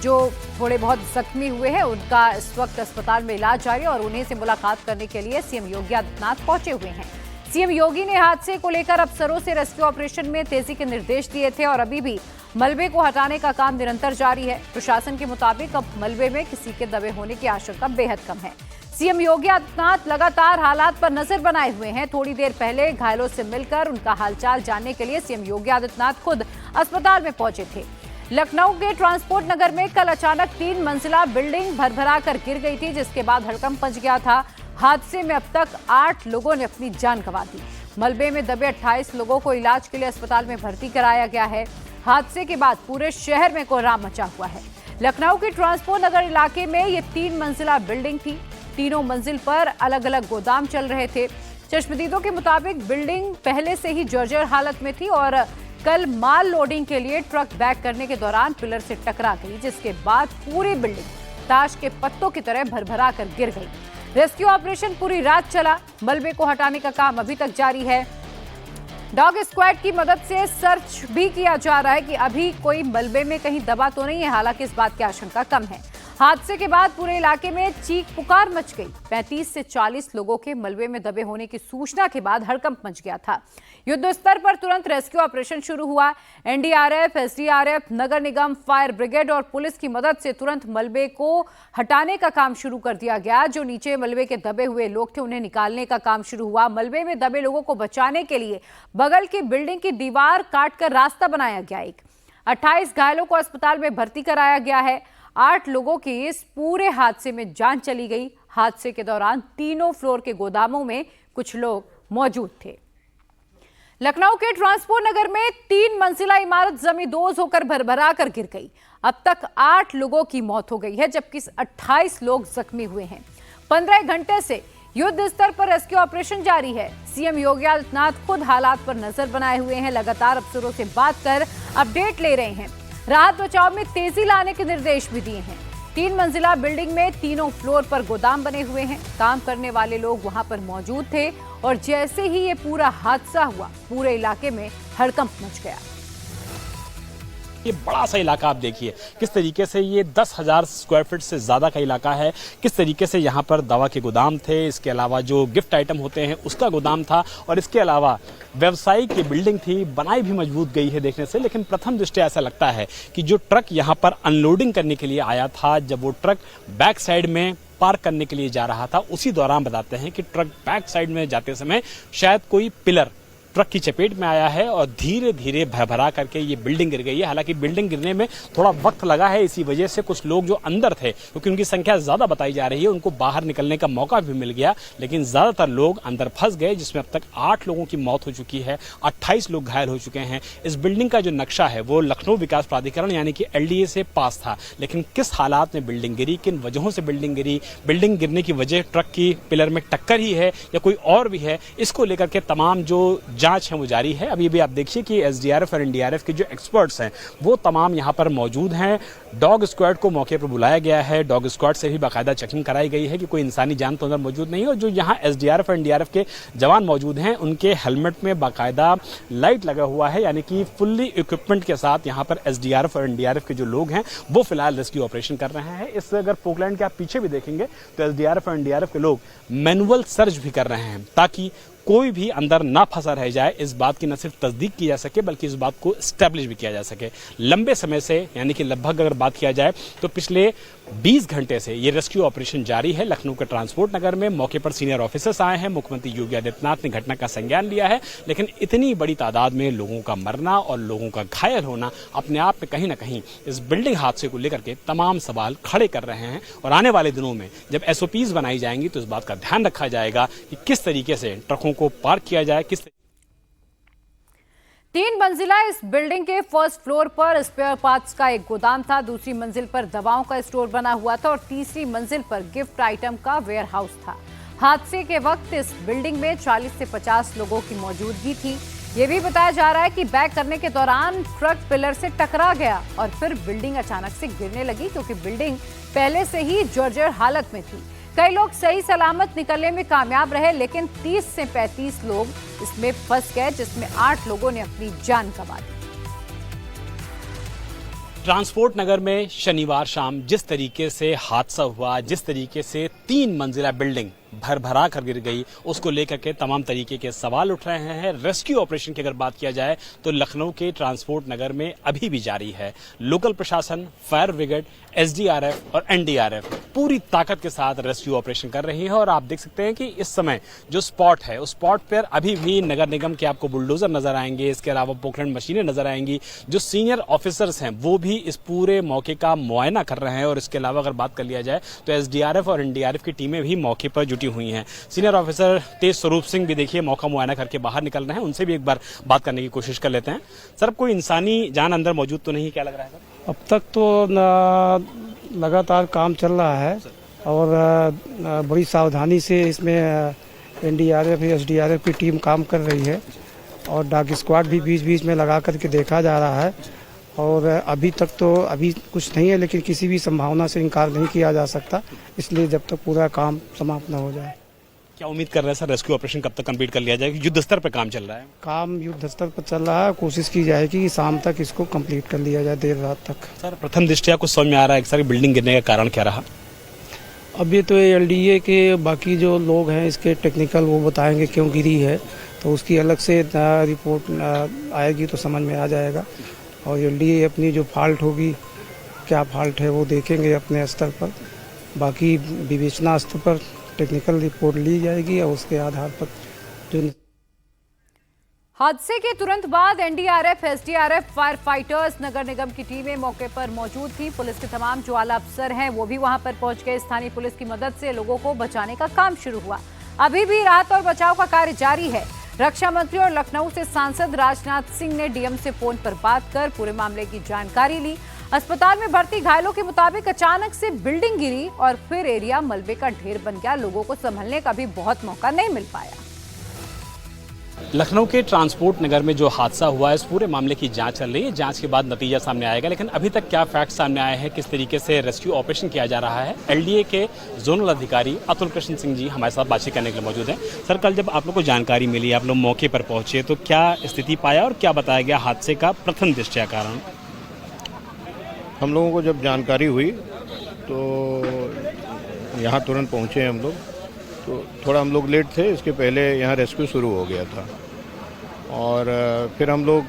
जो थोड़े बहुत जख्मी हुए हैं, उनका इस वक्त अस्पताल में इलाज जारी है, और उन्हीं से मुलाकात करने के लिए सीएम योगी आदित्यनाथ पहुंचे हुए हैं। सीएम योगी ने हादसे को लेकर अफसरों से रेस्क्यू ऑपरेशन में तेजी के निर्देश दिए थे, और अभी भी मलबे को हटाने का काम निरंतर जारी है। प्रशासन के मुताबिक अब मलबे में किसी के दबे होने की आशंका बेहद कम है। सीएम योगी आदित्यनाथ लगातार हालात पर नजर बनाए हुए हैं। थोड़ी देर पहले घायलों से मिलकर उनका हालचाल जानने के लिए सीएम योगी आदित्यनाथ खुद अस्पताल में पहुंचे थे। लखनऊ के ट्रांसपोर्ट नगर में कल अचानक 3 मंजिला बिल्डिंग भरभरा कर गिर गई थी, जिसके बाद हड़कंप मच गया था। हादसे में अब तक 8 लोगों ने अपनी जान गंवा दी। मलबे में दबे 28 लोगों को इलाज के लिए अस्पताल में भर्ती कराया गया है। हादसे के बाद पूरे शहर में कोहराम मचा हुआ है। लखनऊ के ट्रांसपोर्ट नगर इलाके में ये 3 मंजिला बिल्डिंग थी। तीनों मंजिल पर अलग अलग गोदाम चल रहे थे। चश्मदीदों के मुताबिक बिल्डिंग पहले से ही जर्जर हालत में थी और कल माल लोडिंग के लिए ट्रक बैक करने के दौरान पिलर से टकरा गई, जिसके बाद पूरी बिल्डिंग ताश के पत्तों की तरह भरभरा कर गिर गई। रेस्क्यू ऑपरेशन पूरी रात चला। मलबे को हटाने का काम अभी तक जारी है। डॉग स्क्वाड की मदद से सर्च भी किया जा रहा है कि अभी कोई मलबे में कहीं दबा तो नहीं है। हालांकि इस बात की आशंका कम है। हादसे के बाद पूरे इलाके में चीख पुकार मच गई। 35 से 40 लोगों के मलबे में दबे होने की सूचना के बाद हड़कंप मच गया था। युद्ध स्तर पर तुरंत रेस्क्यू ऑपरेशन शुरू हुआ। एनडीआरएफ, एसडीआरएफ, नगर निगम, फायर ब्रिगेड और पुलिस की मदद से तुरंत मलबे को हटाने का काम शुरू कर दिया गया। जो नीचे मलबे के दबे हुए लोग थे उन्हें निकालने का काम शुरू हुआ। मलबे में दबे लोगों को बचाने के लिए बगल की बिल्डिंग की दीवार काटकर रास्ता बनाया गया। 28 घायलों को अस्पताल में भर्ती कराया गया है। 8 लोगों की इस पूरे हादसे में जान चली गई। हादसे के दौरान तीनों फ्लोर के गोदामों में कुछ लोग मौजूद थे। लखनऊ के ट्रांसपोर्ट नगर में 3 मंजिला इमारत जमींदोज होकर भरभरा कर गिर गई। अब तक 8 लोगों की मौत हो गई है, जबकि 28 लोग जख्मी हुए हैं। 15 घंटे से युद्ध स्तर पर रेस्क्यू ऑपरेशन जारी है। सीएम योगी आदित्यनाथ खुद हालात पर नजर बनाए हुए हैं। लगातार अफसरों से बात कर अपडेट ले रहे हैं। राहत बचाव में तेजी लाने के निर्देश भी दिए हैं। 3 मंजिला बिल्डिंग में तीनों फ्लोर पर गोदाम बने हुए हैं। काम करने वाले लोग वहां पर मौजूद थे और जैसे ही ये पूरा हादसा हुआ, पूरे इलाके में हड़कंप मच गया। ये बड़ा सा इलाका आप देखिए किस तरीके से, ये 10,000 स्क्वायर फीट से ज़्यादा का इलाका है। किस तरीके से यहाँ पर दवा के गोदाम थे, इसके अलावा जो गिफ्ट आइटम होते हैं उसका गोदाम था, और इसके अलावा व्यवसायिक की बिल्डिंग थी। बनाई भी मजबूत गई है देखने से, लेकिन प्रथम दृष्टया ऐसा लगता है कि जो ट्रक यहाँ पर अनलोडिंग करने के लिए आया था, जब वो ट्रक बैक साइड में पार्क करने के लिए जा रहा था, उसी दौरान बताते हैं कि ट्रक बैक साइड में जाते समय शायद कोई पिलर ट्रक की चपेट में आया है और धीरे धीरे भरभरा करके ये बिल्डिंग गिर गई है। हालांकि बिल्डिंग गिरने में थोड़ा वक्त लगा है, इसी वजह से कुछ लोग जो अंदर थे, क्योंकि उनकी संख्या ज्यादा बताई जा रही है, उनको बाहर निकलने का मौका भी मिल गया, लेकिन ज्यादातर लोग अंदर फंस गए, जिसमें अब तक 8 लोगों की मौत हो चुकी है, 28 लोग घायल हो चुके हैं। इस बिल्डिंग का जो नक्शा है वो लखनऊ विकास प्राधिकरण यानी कि LDA से पास था, लेकिन किस हालात में बिल्डिंग गिरी, किन वजहों से बिल्डिंग गिरी, बिल्डिंग गिरने की वजह ट्रक की पिलर में टक्कर ही है या कोई और भी है, इसको लेकर के तमाम जो जांच है वो जारी है। अभी भी आप देखिए कि SDRF और NDRF के जो एक्सपर्ट्स हैं वो तमाम यहाँ पर मौजूद हैं। डॉग स्क्वाड को मौके पर बुलाया गया है। डॉग स्क्वाड से भी बाकायदा चेकिंग कराई गई है कि कोई इंसानी जान तो अंदर मौजूद नहीं है, और जो यहाँ SDRF और NDRF के जवान मौजूद हैं उनके हेलमेट में बाकायदा लाइट लगा हुआ है, यानी कि फुल्ली इक्विपमेंट के साथ यहाँ पर SDRF और NDRF के जो लोग हैं वो फिलहाल रेस्क्यू ऑपरेशन कर रहे हैं। इस अगर पोकलैंड के आप पीछे भी देखेंगे तो SDRF और NDRF के लोग मैनुअल सर्च भी कर रहे हैं, ताकि कोई भी अंदर ना फंसा रह जाए। इस बात की न सिर्फ तस्दीक की जा सके बल्कि इस बात को एस्टैब्लिश भी किया जा सके। लंबे समय से, यानी कि लगभग अगर बात किया जाए तो पिछले 20 घंटे से ये रेस्क्यू ऑपरेशन जारी है। लखनऊ के ट्रांसपोर्ट नगर में मौके पर सीनियर ऑफिसर्स आए हैं। मुख्यमंत्री योगी आदित्यनाथ ने घटना का संज्ञान लिया है, लेकिन इतनी बड़ी तादाद में लोगों का मरना और लोगों का घायल होना अपने आप में कहीं ना कहीं इस बिल्डिंग हादसे को लेकर के तमाम सवाल खड़े कर रहे हैं। और आने वाले दिनों में जब SOPs बनाई जाएंगी तो इस बात का ध्यान रखा जाएगा कि किस तरीके से ट्रकों को पार्क किया जाए। 3 मंजिला इस बिल्डिंग के फर्स्ट फ्लोर पर स्पेयर पार्ट्स का एक गोदाम था, दूसरी मंजिल पर दवाओं का स्टोर बना हुआ था और तीसरी मंजिल पर गिफ्ट आइटम का वेयर हाउस था। हादसे के वक्त इस बिल्डिंग में 40 से 50 लोगों की मौजूदगी थी। ये भी बताया जा रहा है कि बैक करने के दौरान ट्रक पिलर से टकरा गया और फिर बिल्डिंग अचानक से गिरने लगी, क्योंकि बिल्डिंग पहले से ही जर्जर हालत में थी। कई लोग सही सलामत निकलने में कामयाब रहे, लेकिन 30 से 35 लोग इसमें फंस गए, जिसमें 8 लोगों ने अपनी जान गंवा दी। ट्रांसपोर्ट नगर में शनिवार शाम जिस तरीके से हादसा हुआ, जिस तरीके से 3 मंजिला बिल्डिंग भरभरा कर गिर गई, उसको लेकर के तमाम तरीके के सवाल उठ रहे हैं। रेस्क्यू ऑपरेशन की अगर बात किया जाए तो लखनऊ के ट्रांसपोर्ट नगर में अभी भी जारी है। लोकल प्रशासन, फायर ब्रिगेड, SDRF और NDRF पूरी ताकत के साथ रेस्क्यू ऑपरेशन कर रही है। और आप देख सकते हैं कि इस समय जो स्पॉट है उस स्पॉट पर अभी भी नगर निगम के आपको बुलडोजर नजर आएंगे, इसके अलावा पोकलैंड मशीनें नजर आएंगी। जो सीनियर ऑफिसर्स हैं वो भी इस पूरे मौके का मुआयना कर रहे हैं। और इसके अलावा अगर बात कर लिया जाए तो SDRF और NDRF की टीमें भी मौके पर जुटी जुटी हुई हैं। सीनियर ऑफिसर तेज स्वरूप सिंह भी देखिए मौका मुआयना करके बाहर निकल रहे हैं, उनसे भी एक बार बात करने की कोशिश कर लेते हैं। सर, कोई इंसानी जान अंदर मौजूद तो नहीं, क्या लग रहा है सर? अब तक तो लगातार काम चल रहा है और बड़ी सावधानी से इसमें एनडीआरएफ एसडीआरएफ की टीम काम कर रही है और डॉग स्क्वाड भी बीच बीच में लगा करके देखा जा रहा है। और अभी तक तो अभी कुछ नहीं है, लेकिन किसी भी संभावना से इनकार नहीं किया जा सकता, इसलिए जब तक पूरा काम समाप्त न हो जाए। क्या उम्मीद कर रहे हैं सर, रेस्क्यू ऑपरेशन कब तक कंप्लीट कर लिया जाएगा? युद्ध स्तर पर काम चल रहा है। काम युद्ध स्तर पर चल रहा है, कोशिश की जाएगी कि शाम तक इसको कंप्लीट कर लिया जाए, देर रात तक। सर, प्रथम दृष्टया कुछ समझ में आ रहा है सर बिल्डिंग गिरने का कारण क्या रहा? अब ये तो एलडीए के बाकी जो लोग हैं इसके टेक्निकल वो बताएंगे क्यों गिरी है, तो उसकी अलग से रिपोर्ट आएगी तो समझ में आ जाएगा। और एलडीए अपनी जो फॉल्ट होगी, क्या फॉल्ट है वो देखेंगे अपने स्तर पर, बाकी विवेचना स्तर पर टेक्निकल रिपोर्ट ली जाएगी और उसके आधार पर जो हादसे के तुरंत बाद एनडीआरएफ, एसडीआरएफ, फायर फाइटर्स, नगर निगम की टीमें मौके पर मौजूद थी। पुलिस के तमाम जो आला अफसर हैं वो भी वहां पर पहुंच गए। स्थानीय पुलिस की मदद से लोगों को बचाने का काम शुरू हुआ। अभी भी राहत और बचाव का कार्य जारी है। रक्षा मंत्री और लखनऊ से सांसद राजनाथ सिंह ने डीएम से फोन पर बात कर पूरे मामले की जानकारी ली। अस्पताल में भर्ती घायलों के मुताबिक अचानक से बिल्डिंग गिरी और फिर एरिया मलबे का ढेर बन गया। लोगों को संभलने का भी बहुत मौका नहीं मिल पाया। लखनऊ के ट्रांसपोर्ट नगर में जो हादसा हुआ है, इस पूरे मामले की जांच चल रही है। जांच के बाद नतीजा सामने आएगा, लेकिन अभी तक क्या फैक्ट सामने आए हैं, किस तरीके से रेस्क्यू ऑपरेशन किया जा रहा है, एलडीए के जोनल अधिकारी अतुल कृष्ण सिंह जी हमारे साथ बातचीत करने के लिए मौजूद हैं। सर, कल जब आप लोग को जानकारी मिली, आप लोग मौके पर पहुंचे, तो क्या स्थिति पाया और क्या बताया गया हादसे का प्रथम दृष्टया कारण? हम लोगों को जब जानकारी हुई तो यहाँ तुरंत पहुँचे हम लोग। तो थोड़ा हम लोग लेट थे, इसके पहले यहाँ रेस्क्यू शुरू हो गया था और फिर हम लोग,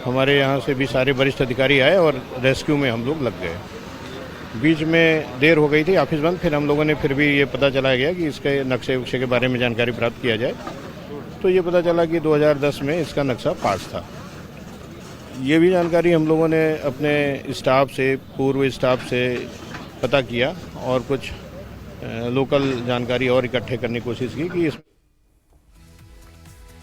हमारे यहाँ से भी सारे वरिष्ठ अधिकारी आए और रेस्क्यू में हम लोग लग गए। बीच में देर हो गई थी, ऑफिस बंद, फिर हम लोगों ने फिर भी ये पता चला गया कि इसके नक्शे उक्शे के बारे में जानकारी प्राप्त किया जाए। तो ये पता चला कि 2010 में इसका नक्शा पास था। ये भी जानकारी हम लोगों ने अपने स्टाफ से, पूर्व स्टाफ से पता किया और कुछ लोकल जानकारी और इकट्ठे करने की कोशिश की कि इस।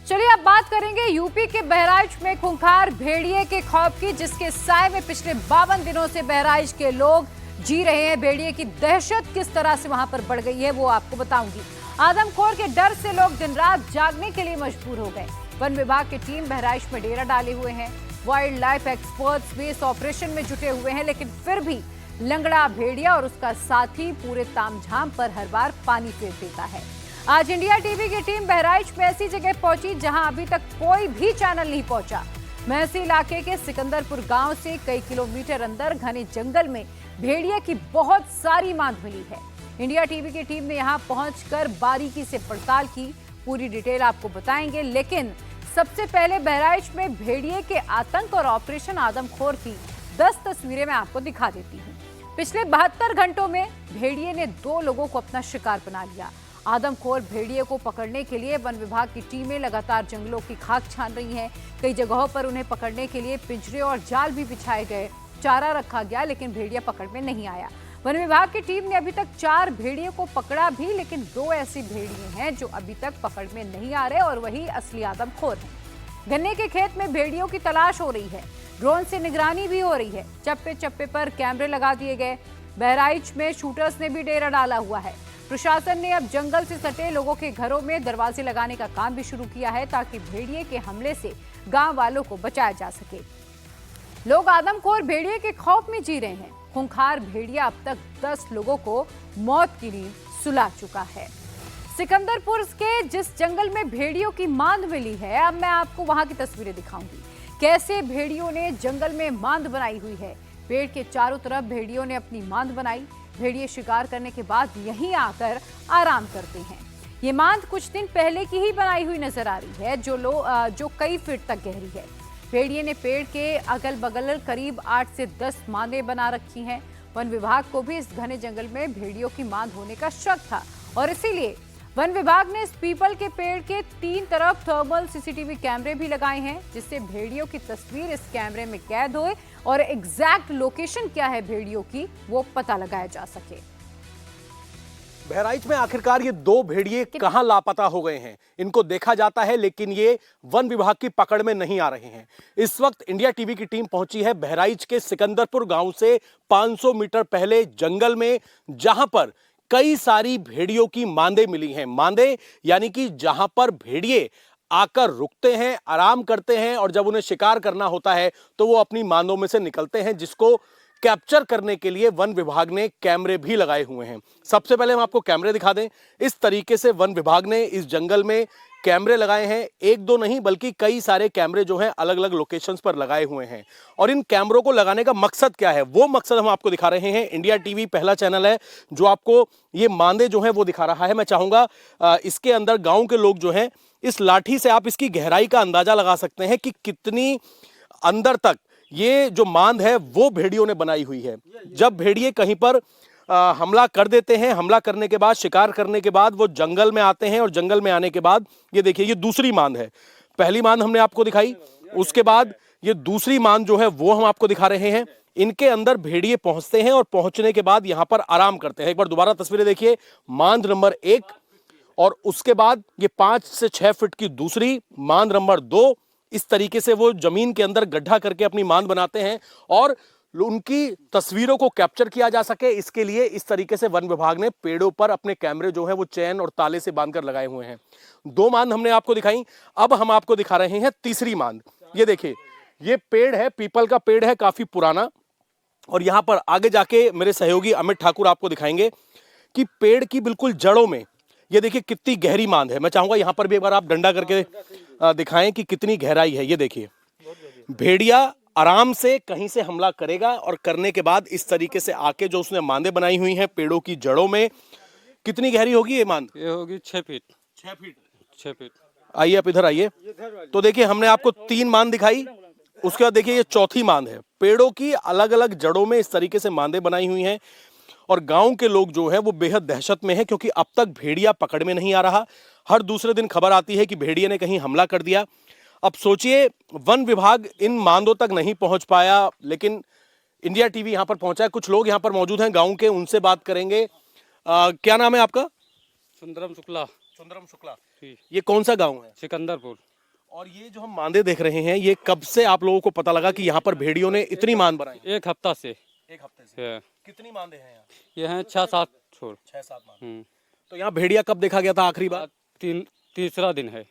चलिए अब बात करेंगे यूपी के बहराइच में खूंखार भेड़िए के खौफ की, जिसके साए में पिछले 52 दिनों से बहराइच के लोग जी रहे हैं। भेड़िए की दहशत किस तरह से वहां पर बढ़ गई है वो आपको बताऊंगी। आदमखोर के डर से लोग दिन रात जागने के लिए मजबूर हो गए। वन विभाग की टीम बहराइच में डेरा डाले हुए हैं। वाइल्ड लाइफ एक्सपर्ट्स भी इस ऑपरेशन में जुटे हुए हैं, लेकिन फिर भी लंगड़ा भेड़िया और उसका साथी पूरे तामझाम पर हर बार पानी फेर देता है। आज इंडिया टीवी की टीम बहराइच में ऐसी जगह पहुंची जहां अभी तक कोई भी चैनल नहीं पहुंचा। महसी इलाके के सिकंदरपुर गांव से कई किलोमीटर अंदर घने जंगल में भेड़िया की बहुत सारी मांद मिली है। इंडिया टीवी की टीम ने यहां पहुंचकर बारीकी से पड़ताल की। पूरी डिटेल आपको बताएंगे, लेकिन सबसे पहले बहराइच में भेड़िए के आतंक और ऑपरेशन आदमखोर की 10 तस्वीरें मैं आपको दिखा देती हूँ। पिछले 72 घंटों में भेड़िए ने 2 लोगों को अपना शिकार बना लिया। आदमखोर भेड़िए को पकड़ने के लिए वन विभाग की टीमें लगातार जंगलों की खाक छान रही हैं। कई जगहों पर उन्हें पकड़ने के लिए पिंजरे और जाल भी बिछाए गए, चारा रखा गया, लेकिन भेड़िया पकड़ में नहीं आया। वन विभाग की टीम ने अभी तक 4 भेड़ियों को पकड़ा भी, लेकिन 2 ऐसी भेड़िए हैं जो अभी तक पकड़ में नहीं आ रहे और वही असली आदमखोर हैं। गन्ने के खेत में भेड़ियों की तलाश हो रही है। ड्रोन से निगरानी भी हो रही है। चप्पे चप्पे पर कैमरे लगा दिए गए। बहराइच में शूटर्स ने भी डेरा डाला हुआ है। प्रशासन ने अब जंगल से सटे लोगों के घरों में दरवाजे लगाने का काम भी शुरू किया है, ताकि भेड़िए के हमले से गांव वालों को बचाया जा सके। लोग आदमखोर भेड़िए के खौफ में जी रहे हैं। खूंखार भेड़िया अब तक 10 लोगों को मौत की नींद सुला चुका है। सिकंदरपुर के जिस जंगल में भेड़ियों की मांद मिली है, अब मैं आपको वहां की तस्वीरें दिखाऊंगी। कैसे भेड़ियों ने जंगल में मांद बनाई हुई है। पेड़ के चारों तरफ भेड़ियों ने अपनी मांद बनाई। भेड़िए शिकार करने के बाद यहीं आकर आराम करते हैं। ये मांद कुछ दिन पहले की ही बनाई हुई नजर आ रही है, जो कई फीट तक गहरी है। भेड़िए ने पेड़ के अगल बगल करीब 8 से 10 मांदें बना रखी हैं। वन विभाग को भी इस घने जंगल में भेड़ियों की मांद होने का शक था और इसीलिए वन विभाग ने इस पीपल के पेड़ के 3 तरफ थर्मल सीसीटीवी कैमरे भी लगाए हैं, जिससे भेड़ियों की तस्वीर इस कैमरे में कैद होए और एग्जैक्ट लोकेशन क्या है भेड़ियों की वो पता लगाया जा सके। बहराइच में आखिरकार ये दो भेड़िए कहां लापता हो गए हैं, इनको देखा जाता है लेकिन ये वन विभाग की पकड़ में नहीं आ रहे हैं। इस वक्त इंडिया टीवी की टीम पहुंची है बहराइच के सिकंदरपुर गांव से 500 मीटर पहले जंगल में, जहां पर कई सारी भेड़ियों की मांदे मिली हैं। मांदे यानी कि जहां पर भेड़िए आकर रुकते हैं, आराम करते हैं और जब उन्हें शिकार करना होता है तो वो अपनी मांदों में से निकलते हैं, जिसको कैप्चर करने के लिए वन विभाग ने कैमरे भी लगाए हुए हैं। सबसे पहले हम आपको कैमरे दिखा दें। इस तरीके से वन विभाग ने इस जंगल में कैमरे लगाए हैं, एक दो नहीं बल्कि कई सारे कैमरे जो हैं अलग अलग लोकेशंस पर लगाए हुए हैं। और इन कैमरों को लगाने का मकसद क्या है, वो मकसद हम आपको दिखा रहे हैं। इंडिया टीवी पहला चैनल है जो आपको ये मांदे जो हैं वो दिखा रहा है। मैं चाहूंगा इसके अंदर गांव के लोग जो हैं, इस लाठी से आप इसकी गहराई का अंदाजा लगा सकते हैं कि कितनी अंदर तक ये जो मांद है वो भेड़ियों ने बनाई हुई है। जब भेड़िए कहीं पर हमला कर देते हैं, हमला करने के बाद, शिकार करने के बाद वो जंगल में आते हैं और जंगल में आने के बाद ये देखिए, ये दूसरी मांद है। पहली मांद हमने आपको दिखाई, उसके बाद ये दूसरी मांद जो है वो हम आपको दिखा रहे हैं। इनके अंदर भेड़िए पहुंचते हैं और पहुंचने के बाद यहां पर आराम करते हैं। एक बार दोबारा तस्वीरें देखिए, मांद नंबर 1 और उसके बाद ये 5 से 6 फीट की दूसरी मांद नंबर 2। इस तरीके से वो जमीन के अंदर गड्ढा करके अपनी मांद बनाते हैं और उनकी तस्वीरों को कैप्चर किया जा सके, इसके लिए इस तरीके से वन विभाग ने पेड़ों पर अपने कैमरे जो है वो चैन और ताले से बांधकर लगाए हुए हैं। 2 मांद हमने आपको दिखाई, अब हम आपको दिखा रहे हैं तीसरी मांद। ये देखिए, ये पेड़ है, पीपल का पेड़ है, काफी पुराना। और यहां पर आगे जाके मेरे सहयोगी अमित ठाकुर आपको दिखाएंगे कि पेड़ की बिल्कुल जड़ों में ये देखिए कितनी गहरी मांद है। मैं चाहूंगा यहां पर भी एक बार आप डंडा करके दिखाएं कि कितनी गहराई है। ये देखिए, भेड़िया आराम से कहीं से हमला करेगा और करने के बाद इस तरीके से आके जो उसने मांदे बनाई हुई हैं पेड़ों की जड़ों में, कितनी गहरी होगी ये मांद? ये होगी 6 फीट। 6 फीट। आइए आप इधर आइए। तो देखिए, हमने आपको 3 मांद दिखाई, उसके बाद देखिए ये चौथी मांद है। पेड़ों की अलग अलग जड़ों में इस तरीके से मांदे बनाई हुई हैं और गांव के लोग जो है वो बेहद दहशत में है, क्योंकि अब तक भेड़िया पकड़ में नहीं आ रहा। हर दूसरे दिन खबर आती है कि भेड़िए ने कहीं हमला कर दिया। अब सोचिए, वन विभाग इन मांदों तक नहीं पहुंच पाया, लेकिन इंडिया टीवी यहां पर पहुंचा है। कुछ लोग यहां पर मौजूद हैं गांव के, उनसे बात करेंगे। क्या नाम है आपका? सुंदरम शुक्ला। सुंदरम शुक्ला। ये कौन सा गांव है? सिकंदरपुर। और ये जो हम मांदे देख रहे हैं, ये कब से आप लोगों को पता लगा कि यहाँ पर भेड़ियों ने इतनी मांद बनाई? 1 हफ्ता से। 1 हफ्ते से। कितनी मांदे हैं यहाँ? ये हैं 6-7 छोर। 6-7 मांदे। तो यहाँ भेड़िया कब देखा गया था आखिरी बार? तीसरा दिन है।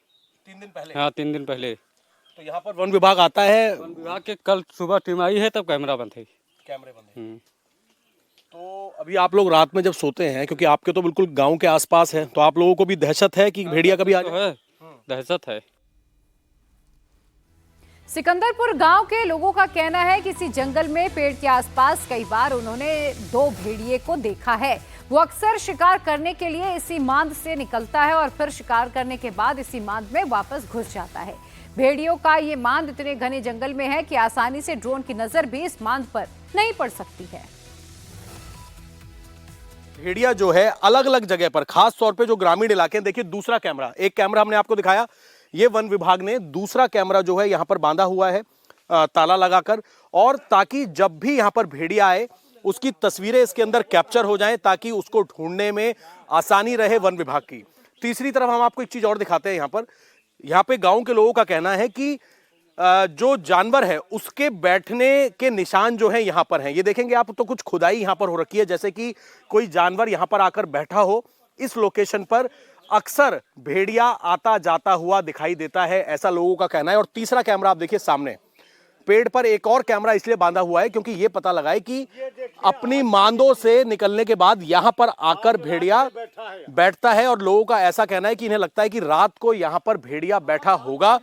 3 दिन पहले? हाँ, 3 दिन पहले। तो यहाँ पर वन विभाग आता है? वन विभाग के कल सुबह टीम आई है, तब कैमरा बंद है। कैमरे बंद है। तो अभी आप लोग रात में जब सोते हैं, क्योंकि आपके तो बिल्कुल गांव के आसपास है, तो आप लोगों को भी दहशत है कि भेड़िया कभी आ जाए? दहशत है। सिकंदरपुर गांव के लोगों का कहना है कि इसी जंगल में पेड़ के आसपास कई बार उन्होंने 2 भेड़िए को देखा है। वो अक्सर शिकार करने के लिए इसी मांद से निकलता है और फिर शिकार करने के बाद इसी मांद में वापस घुस जाता है। भेड़ियों का ये मांद इतने घने जंगल में है कि आसानी से ड्रोन की नजर भी इस मांद पर नहीं पड़ सकती है। भेड़िया जो है अलग अलग जगह पर, खास तौर पे जो ग्रामीण इलाके हैं, देखिए दूसरा कैमरा, एक कैमरा हमने आपको दिखाया, ये वन विभाग ने दूसरा कैमरा जो है यहाँ पर बांधा हुआ है ताला लगाकर, और ताकि जब भी यहाँ पर भेड़िया आए उसकी तस्वीरें इसके अंदर कैप्चर हो जाएं, ताकि उसको ढूंढने में आसानी रहे वन विभाग की। तीसरी तरफ हम आपको एक चीज और दिखाते हैं। यहाँ पे गांव के लोगों का कहना है कि जो जानवर है उसके बैठने के निशान जो है यहाँ पर हैं। ये देखेंगे आप तो कुछ खुदाई यहाँ पर हो रखी है, जैसे कि कोई जानवर यहाँ पर आकर बैठा हो। इस लोकेशन पर अक्सर भेड़िया आता जाता हुआ दिखाई देता है, ऐसा लोगों का कहना है। और तीसरा कैमरा आप देखिए सामने, पेड़ पर एक और कैमरा इसलिए बांधा हुआ है क्योंकि यह पता लगा है कि अपनी मांदों से निकलने के बाद यहां पर आकर भेड़िया बैठता है, और लोगों का ऐसा कहना है कि इन्हें लगता है कि रात को यहां पर भेड़िया बैठा होगा।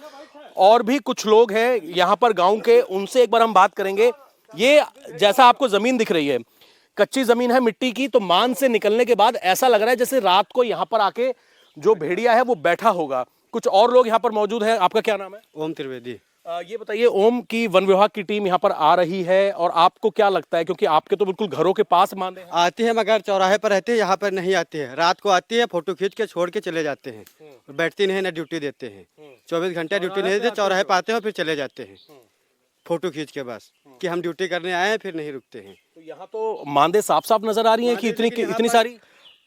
और भी कुछ लोग हैं यहां पर गांव के, उनसे एक बार हम बात करेंगे। ये जैसा आपको जमीन दिख रही है, कच्ची जमीन है मिट्टी की, तो मांद से निकलने के बाद ऐसा लग रहा है जैसे रात को यहां पर आके जो भेड़िया है वो बैठा होगा। कुछ और लोग यहाँ पर मौजूद हैं। आपका क्या नाम है? ओम त्रिवेदी। ये बताइए, ओम की वन विभाग की टीम यहाँ पर आ रही है, और आपको क्या लगता है, क्योंकि आपके तो बिल्कुल घरों के पास मांदे हैं? आती है, मगर चौराहे पर रहती है, यहाँ पर नहीं आती है। रात को आती है, फोटो खींच के छोड़ के चले जाते हैं, बैठती नहीं, ना ड्यूटी देते हैं। 24 घंटे ड्यूटी नहीं देते, चौराहे पर आते हैं और फिर चले जाते हैं फोटो खींच के, बस कि हम ड्यूटी करने आए हैं, फिर नहीं रुकते हैं। तो यहाँ तो मांदे साफ साफ नजर आ रही हैं कि इतनी सारी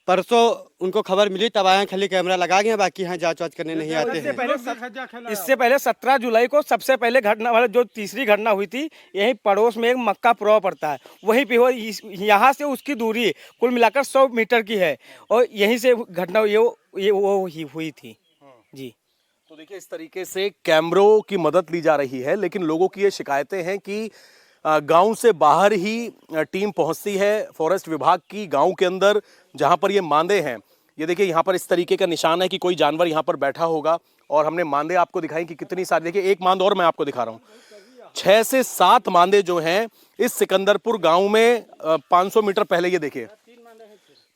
परसों उनको खबर मिली तब आए, खाली कैमरा लगा गए, बाकी यहाँ जांच वाच करने नहीं आते हैं। इससे पहले 17 जुलाई को सबसे पहले घटना वाला जो तीसरी घटना हुई थी, यही पड़ोस में एक मक्का पुरवा पड़ता है, वहीं पे हो, यहाँ से उसकी दूरी कुल मिलाकर 100 मीटर की है, और यहीं से घटना ये वो हुई थी जी। तो देखिए, इस तरीके से कैमरों की मदद ली जा रही है, लेकिन लोगों की ये शिकायतें हैं कि गांव से बाहर ही टीम पहुंचती है फॉरेस्ट विभाग की, गांव के अंदर जहां पर ये मांदे हैं, ये देखिए यहाँ पर इस तरीके का निशान है कि कोई जानवर यहाँ पर बैठा होगा, और हमने मांदे आपको दिखाई कि कितनी सारी, देखिए एक मांद और मैं आपको दिखा रहा हूँ, 6 से 7 मांदे जो हैं इस सिकंदरपुर गांव में 500 मीटर पहले, ये देखिए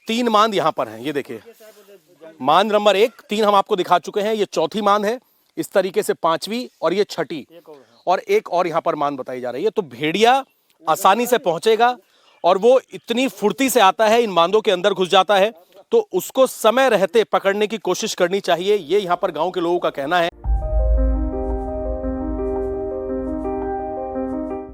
3 मांद यहाँ पर हैं, ये देखिए मांद नंबर 1, 3 हम आपको दिखा चुके हैं, ये चौथी मांद है, इस तरीके से 5वीं और ये 6ठी, और एक और यहाँ पर मांद बताई जा रही है। तो भेड़िया आसानी से पहुंचेगा, और वो इतनी फुर्ती से आता है, इन मांदों के अंदर घुस जाता है, तो उसको समय रहते पकड़ने की कोशिश करनी चाहिए, ये यहाँ पर गांव के लोगों का कहना है।